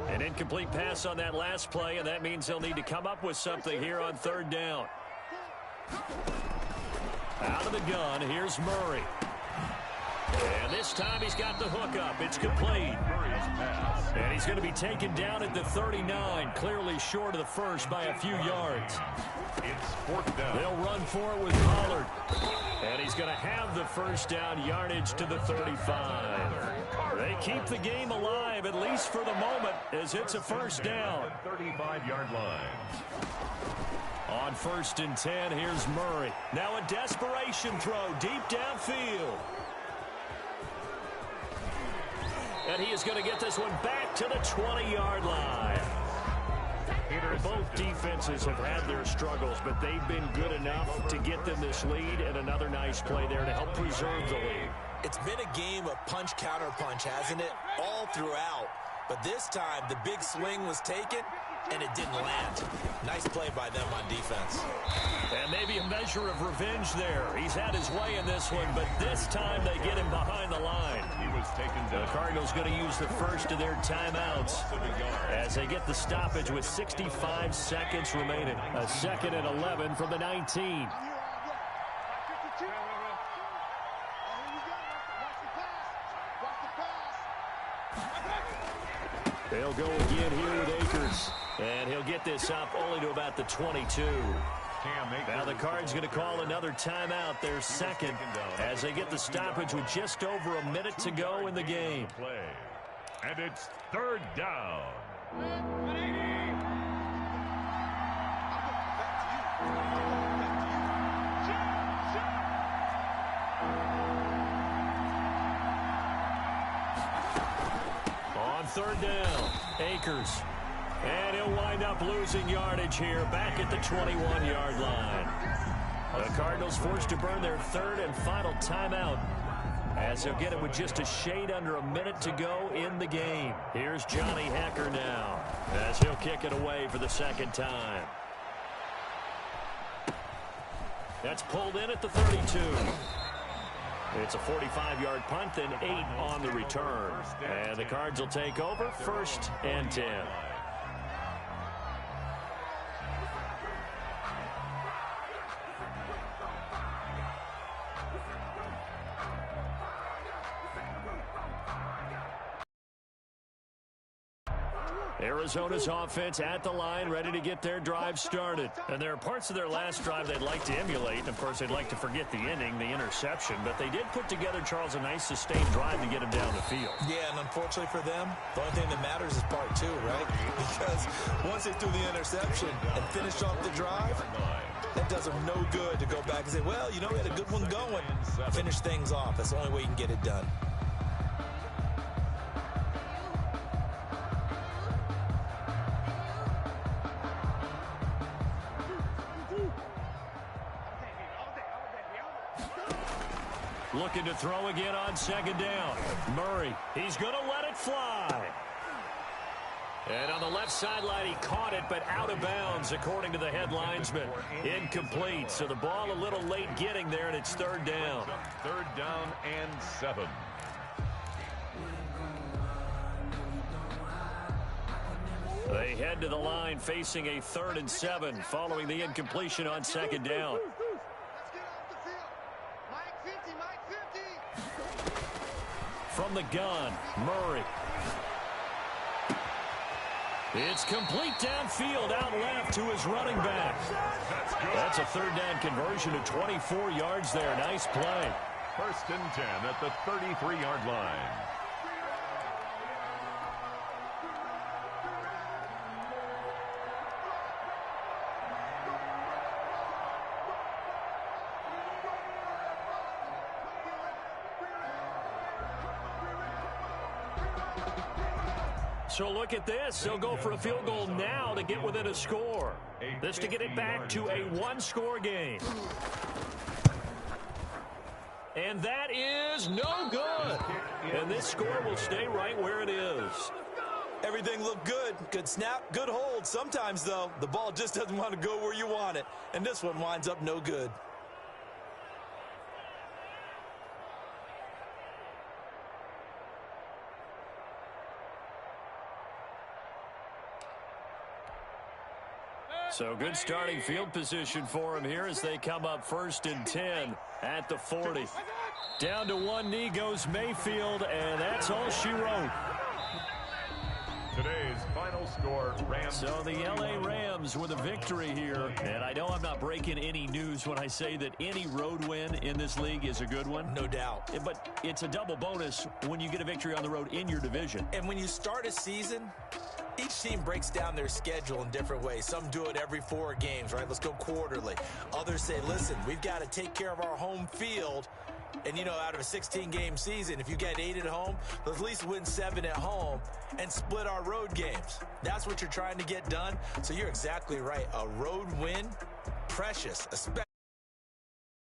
An incomplete pass on that last play, and that means they'll need to come up with something here on 3rd down. Out of the gun, here's Murray. And this time he's got the hook up. It's complete. And he's going to be taken down at the 39, clearly short of the first by a few yards. It's 4th down. They'll run for it with Pollard. And he's going to have the first down yardage to the 35. They keep the game alive, at least for the moment, as it's a first down. 35-yard line. On 1st and 10, here's Murray. Now a desperation throw deep downfield. And he is going to get this one back to the 20-yard line. Both defenses have had their struggles, but they've been good enough to get them this lead, and another nice play there to help preserve the lead. It's been a game of punch-counter-punch, hasn't it? All throughout. But this time, the big swing was taken, and it didn't land. Nice play by them on defense. And maybe a measure of revenge there. He's had his way in this one, but this time they get him behind the line. He was taken down. The Cardinals going to use the first of their timeouts as they get the stoppage with 65 seconds remaining. A 2nd and 11 from the 19. They'll go again here with Akers. And he'll get this up only to about the 22. Now the Cards going to call another timeout, their 2nd, as they get the stoppage with just over a minute to go in the game. And it's 3rd down. On 3rd down, Akers. And he'll wind up losing yardage here back at the 21-yard line. The Cardinals forced to burn their 3rd and final timeout as they'll get it with just a shade under a minute to go in the game. Here's Johnny Hekker now as he'll kick it away for the 2nd time. That's pulled in at the 32. It's a 45-yard punt, then 8 on the return. And the Cards will take over 1st and 10. Arizona's offense at the line, ready to get their drive started. And there are parts of their last drive they'd like to emulate. And, of course, they'd like to forget the ending, the interception. But they did put together, Charles, a nice sustained drive to get him down the field. Yeah, and unfortunately for them, the only thing that matters is part 2, right? Because once they threw the interception and finished off the drive, that does them no good to go back and say, well, you know, we had a good one going. Finish things off. That's the only way you can get it done. Looking to throw again on 2nd down. Murray, he's going to let it fly. And on the left sideline, he caught it, but out of bounds, according to the head linesman. Incomplete, so the ball a little late getting there, and it's 3rd down. 3rd down and 7. They head to the line facing a 3rd and 7 following the incompletion on 2nd down. From the gun, Murray. It's complete downfield, out left to his running back. That's a 3rd down conversion of 24 yards there. Nice play. 1st and 10 at the 33-yard line. So look at this. They'll go for a field goal now to get within a score. This to get it back to a one-score game. And that is no good. And this score will stay right where it is. Everything looked good. Good snap, good hold. Sometimes, though, the ball just doesn't want to go where you want it. And this one winds up no good. So good starting field position for him here as they come up 1st and 10 at the 40. Down to one knee goes Mayfield, and that's all she wrote. Today's final score, Rams. So the L.A. Rams with a victory here. And I know I'm not breaking any news when I say that any road win in this league is a good one. No doubt. But it's a double bonus when you get a victory on the road in your division. And when you start a season, each team breaks down their schedule in different ways. Some do it every 4 games, right? Let's go quarterly. Others say, listen, we've got to take care of our home field. And, you know, out of a 16-game season, if you get 8 at home, let's at least win 7 at home and split our road games. That's what you're trying to get done. So you're exactly right. A road win, precious, especially.